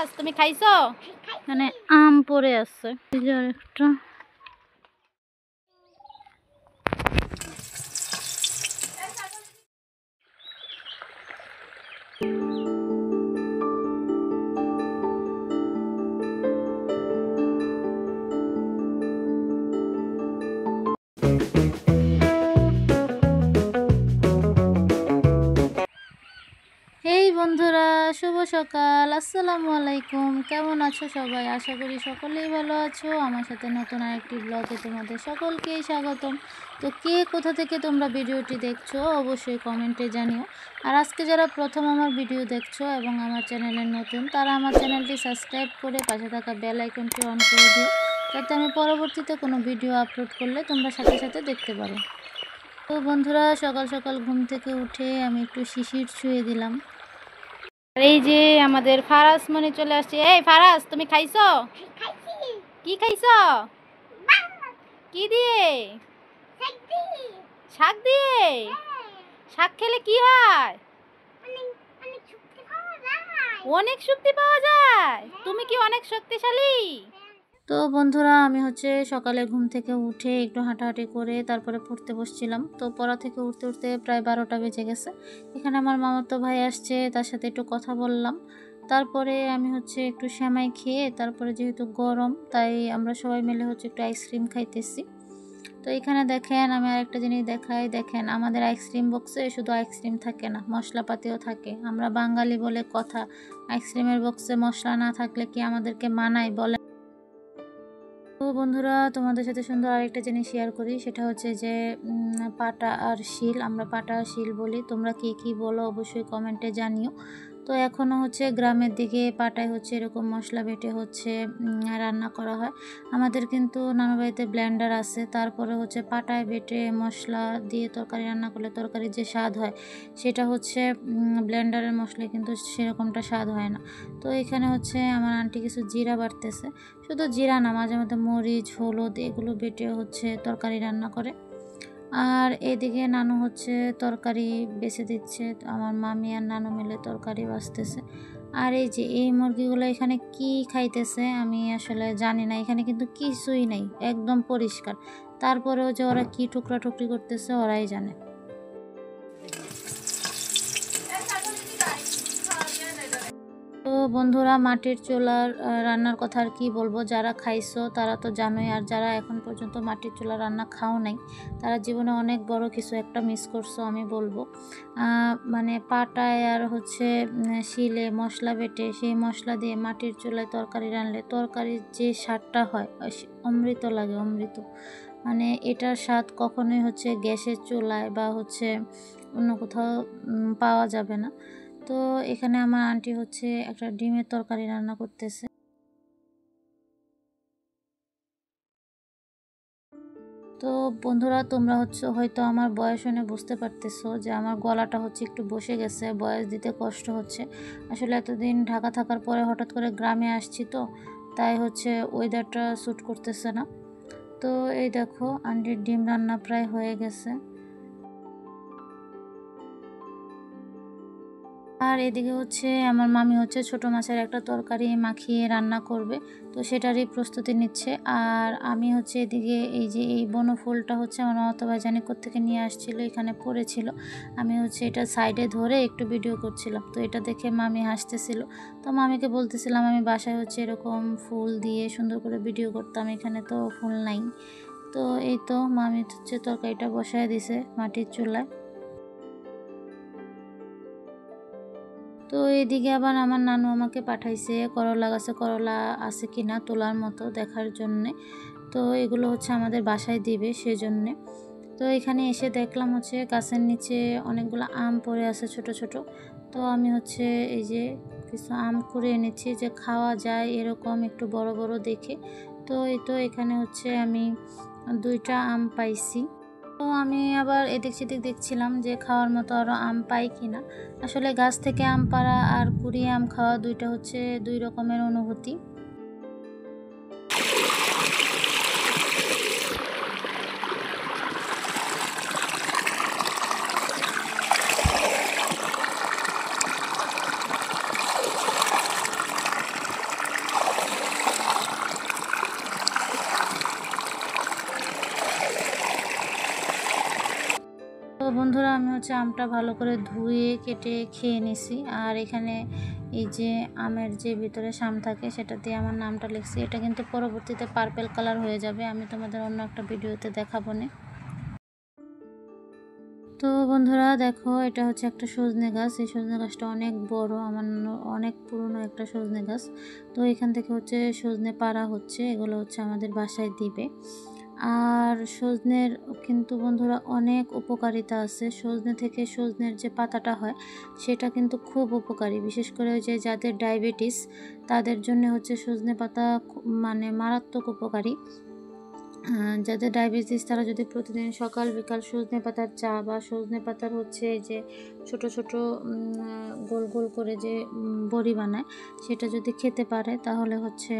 ফারাজ তুমি খাইছো? মানে আম পড়ে আছে এই যে আরেকটা। এই বন্ধুরা, শুভ সকাল, আসসালামু আলাইকুম। কেমন আছো সবাই? আশা করি সকলেই ভালো আছো। আমার সাথে নতুন আরেকটি ব্লগে তোমাদের সকলকেই স্বাগতম। তো কে কোথা থেকে তোমরা ভিডিওটি দেখছো অবশ্যই কমেন্টে জানিও। আর আজকে যারা প্রথম আমার ভিডিও দেখছো এবং আমার চ্যানেলে নতুন, তারা আমার চ্যানেলটি সাবস্ক্রাইব করে পাশে থাকা বেল আইকনটি অন করে দিও, যাতে আমি পরবর্তীতে কোনো ভিডিও আপলোড করলে তোমরা সাথে সাথে দেখতে পারো। তো বন্ধুরা, সকাল সকাল ঘুম থেকে উঠে আমি একটু শিশির ছুঁয়ে দিলাম। আর এই যে আমাদের ফারাজ মনে চলে আসছে। এই ফারাজ তুমি খাইছো? কি খাইছো? কি দিয়ে? শাক দিয়ে? শাক খেলে কি হয়? অনেক শক্তি পাওয়া যায়। তুমি কি অনেক শক্তিশালী? তো বন্ধুরা, আমি সকালে ঘুম থেকে উঠে একটু হাঁটাহাঁটি করে তারপরে পড়তে বসছিলাম। তো পড়া থেকে উঠতে উঠতে প্রায় 12টা বেজে গেছে। এখানে আমার মামাতো ভাই আসছে, তার সাথে একটু কথা বললাম। তারপরে আমি একটু সেমাই খেয়ে, তারপরে যেহেতু গরম তাই আমরা সবাই মিলে একটু আইসক্রিম খাইতেছি। তো এখানে দেখেন, আমি আরেকটা জিনিস দেখাই। দেখেন, আমাদের আইসক্রিম বক্সে শুধু আইসক্রিম থাকে না, মশলাপাতিও থাকে। আমরা বাঙালি বলে কথা, আইসক্রিমের বক্সে মশলা না থাকলে কি আমাদেরকে মানায় বলে? তো বন্ধুরা, তোমাদের সাথে সুন্দর আরেকটা জিনিস শেয়ার করি। সেটা যে পাটা আর শিল, আমরা পাটা আর শিল বলি। তোমরা কি বলো অবশ্যই কমেন্টে জানিও। তো এখনও গ্রামের দিকে পাটায় এরকম মশলা বেটে রান্না করা হয়। আমাদের কিন্তু নানু বাড়িতে ব্লেন্ডার আছে, তারপরে পাটায় বেটে মশলা দিয়ে তরকারি রান্না করলে তরকারির যে স্বাদ হয় সেটা ব্লেন্ডারের মশলায় কিন্তু সেরকমটা স্বাদ হয় না। তো এখানে আমার আন্টি কিছু জিরা বাটতেছে। শুধু জিরা না, মাঝে মধ্যে মরিচ, হলুদ এগুলো বেটে তরকারি রান্না করে। আর এদিকে নানু তরকারি বেছে দিচ্ছে। আমার মামি আর নানু মিলে তরকারি বাছতেছে। আর এই যে এই মুরগিগুলো এখানে কি খাইতেছে আমি আসলে জানি না। এখানে কিন্তু কিছুই নাই, একদম পরিষ্কার। তারপরেও যে ওরা কি টুকরা টুকরি করতেছে ওরাই জানে। তো বন্ধুরা, মাটির চুলার রান্নার কথা আর কি বলবো। যারা খাইছো তারা তো জানোই, আর যারা এখন পর্যন্ত মাটির চুলার রান্না খাও নাই তারা জীবনে অনেক বড় কিছু একটা মিস করছো আমি বলবো। মানে পাটায় আর শিলে মশলা বেটে সেই মশলা দিয়ে মাটির চুলায় তরকারি রানলে তরকারির যে স্বাদটা হয় অমৃত লাগে, অমৃত। মানে এটার স্বাদ কখনোই গ্যাসের চুলায় বা অন্য কোথাও পাওয়া যাবে না। তো এখানে আমার আন্টি একটা ডিমের তরকারি রান্না করতেছে। তো বন্ধুরা, তোমরা হয়তো আমার বয়স শুনে বুঝতে পারতেছো যে আমার গলাটা একটু বসে গেছে, বয়স দিতে কষ্ট হচ্ছে। আসলে এতদিন ঢাকা থাকার পরে হঠাৎ করে গ্রামে আসছি, তো তাই ওয়েদারটা স্যুট করতেছে না। তো এই দেখো, আন্টির ডিম রান্না প্রায় হয়ে গেছে। আর এদিকে আমার মামি ছোট মাছের একটা তরকারি মাখিয়ে রান্না করবে, তো সেটারই প্রস্তুতি নিচ্ছে। আর আমি এদিকে এই যে এই বনফুলটা আমার মামাতো ভাই জানি কোত্থেকে নিয়ে আসছিল, এখানে পড়েছিল। আমি এটা সাইডে ধরে একটু ভিডিও করছিলাম, তো এটা দেখে মামি হাসতেছিল। তো মামিকে বলতেছিলাম আমি বাসায় এরকম ফুল দিয়ে সুন্দর করে ভিডিও করতাম, এখানে তো ফুল নাই। তো এই তো মামি তরকারিটা বসায় দিছে মাটির চুলায়। তো এদিকে আবার আমার নানু আমাকে পাঠাইছে করলা গাছে করলা আছে কিনা তোলার মতো দেখার জন্যে। তো এগুলো আমাদের বাসায় দিবে সেজন্যে। তো এখানে এসে দেখলাম গাছের নিচে অনেকগুলো আম পড়ে আছে ছোট ছোট। তো আমি এই যে কিছু আম করে এনেছি যে খাওয়া যায় এরকম একটু বড় বড় দেখে। তো এই তো এখানে আমি 2টা আম পাইছি। তো আমি আবার এদিক সেদিক দেখছিলাম যে খাওয়ার মতো আরও আম পাই কিনা। আসলে গাছ থেকে আম পাড়া আর কুড়িয়ে আম খাওয়া দুইটা 2 রকমের অনুভূতি। হচ্ছে আমটা ভালো করে ধুয়ে কেটে খেয়ে নিছি। আর এখানে এই যে আমের যে ভিতরে শাম থাকে সেটা দিয়ে আমার নামটা লিখছি। এটা কিন্তু পরবর্তীতে পার্পেল কালার হয়ে যাবে, আমি তোমাদের অন্য একটা ভিডিওতে দেখাবো না। তো বন্ধুরা দেখো, এটা হচ্ছে একটা সজনে গাছ। এই সজনে গাছটা অনেক বড়, আমার অনেক পুরনো একটা সজনে গাছ। তো এখান থেকে হচ্ছে সজনে পাড়া হচ্ছে, এগুলো হচ্ছে আমাদের বাসায় দিবে। আর সজনের কিন্তু বন্ধুরা অনেক উপকারিতা আছে। সজনে থেকে সজনের যে পাতাটা হয় সেটা কিন্তু খুব উপকারী, বিশেষ করে ওই যে যাদের ডায়াবেটিস তাদের জন্য হচ্ছে সজনে পাতা মানে মারাত্মক উপকারী। যাদের ডায়াবেটিস তারা যদি প্রতিদিন সকাল বিকাল সজনে পাতার চা বা সজনে পাতার হচ্ছে যে ছোট ছোট গোল গোল করে যে বড়ি বানায় সেটা যদি খেতে পারে তাহলে হচ্ছে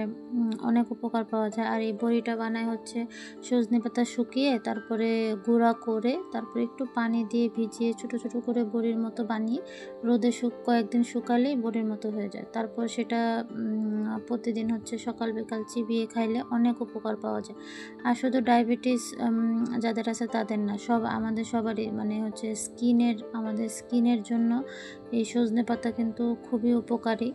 অনেক উপকার পাওয়া যায়। আর এই বড়িটা বানায় হচ্ছে সজনে পাতা শুকিয়ে তারপরে গুঁড়া করে তারপরে একটু পানি দিয়ে ভিজিয়ে ছোট ছোট করে বড়ির মতো বানিয়ে রোদে কয়েকদিন শুকালেই বড়ির মতো হয়ে যায়। তারপর সেটা প্রতিদিন হচ্ছে সকাল বিকাল চিবিয়ে খাইলে অনেক উপকার পাওয়া যায়। আর শুধু ডায়াবেটিস যাদের আছে তাদের না, আমাদের সবারই মানে হচ্ছে আমাদের স্কিনের জন্য এই সজনে পাতা কিন্তু খুবই উপকারী।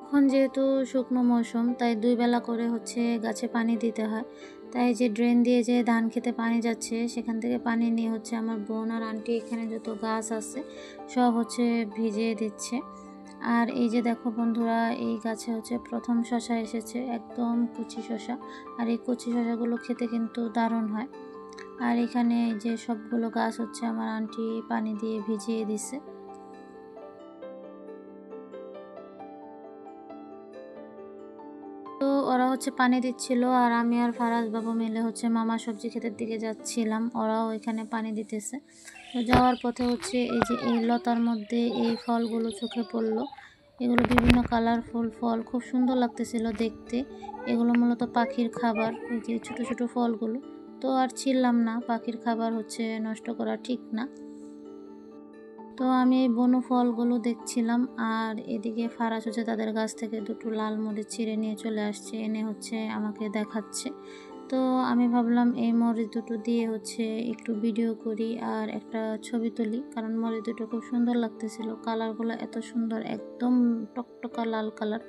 এখন যেহেতু শুকনো মৌসুম তাই 2 বেলা করে হচ্ছে গাছে পানি দিতে হয়। তাই যে ড্রেন দিয়ে যে ধান খেতে পানি যাচ্ছে সেখান থেকে পানি নিয়ে হচ্ছে আমার বোন আর আন্টি এখানে যত গাছ আছে সব হচ্ছে ভিজিয়ে দিচ্ছে। আর এই যে দেখো বন্ধুরা, এই গাছে হচ্ছে প্রথম শশা এসেছে, একদম কচি শশা। আর এই কচি শশাগুলো খেতে কিন্তু দারুণ হয়। আর এখানে এই যে সবগুলো গাছ হচ্ছে আমার আন্টি পানি দিয়ে ভিজিয়ে দিছে। তো ওরা হচ্ছে পানি দিচ্ছিল আর আমি আর ফারাজ বাবু মিলে হচ্ছে মামা সবজি ক্ষেতের দিকে যাচ্ছিলাম, ওরাও এখানে পানি দিতেছে। তো যাওয়ার পথে হচ্ছে এই যে এই লতার মধ্যে এই ফলগুলো চোখে পড়লো। এগুলো বিভিন্ন কালারফুল ফল, খুব সুন্দর লাগতেছিল দেখতে। এগুলো মূলত পাখির খাবার, এই যে ছোট ছোট ফলগুলো। তো আর ছিলাম না, পাখির খাবার হচ্ছে নষ্ট করা ঠিক না। তো আমি এই বনু ফলগুলো দেখছিলাম আর এদিকে ফারাজ হচ্ছে তাদের গাছ থেকে দুটো লাল মরিচ ছিঁড়ে নিয়ে চলে আসছে, এনে হচ্ছে আমাকে দেখাচ্ছে। তো আমি ভাবলাম এই মরিচ দুটো দিয়ে হচ্ছে একটু ভিডিও করি আর একটা ছবি তুলি, কারণ মরিচ দুটো খুব সুন্দর লাগতেছিল, কালারগুলো এত সুন্দর, একদম টকটকা লাল কালার।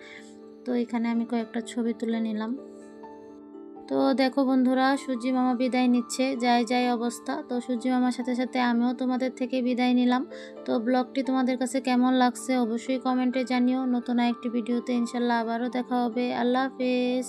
তো এখানে আমি কয়েকটা ছবি তুলে নিলাম। তো দেখো বন্ধুরা, সূর্যি মামা বিদায় নিচ্ছে, যাই যাই অবস্থা। তো সূর্যি মামার সাথে সাথে আমিও তোমাদের থেকে বিদায় নিলাম। তো ব্লগটি তোমাদের কাছে কেমন লাগছে অবশ্যই কমেন্টে জানিও। নতুন একটি ভিডিওতে ইনশাল্লাহ আবারও দেখা হবে। আল্লাহ হাফেজ।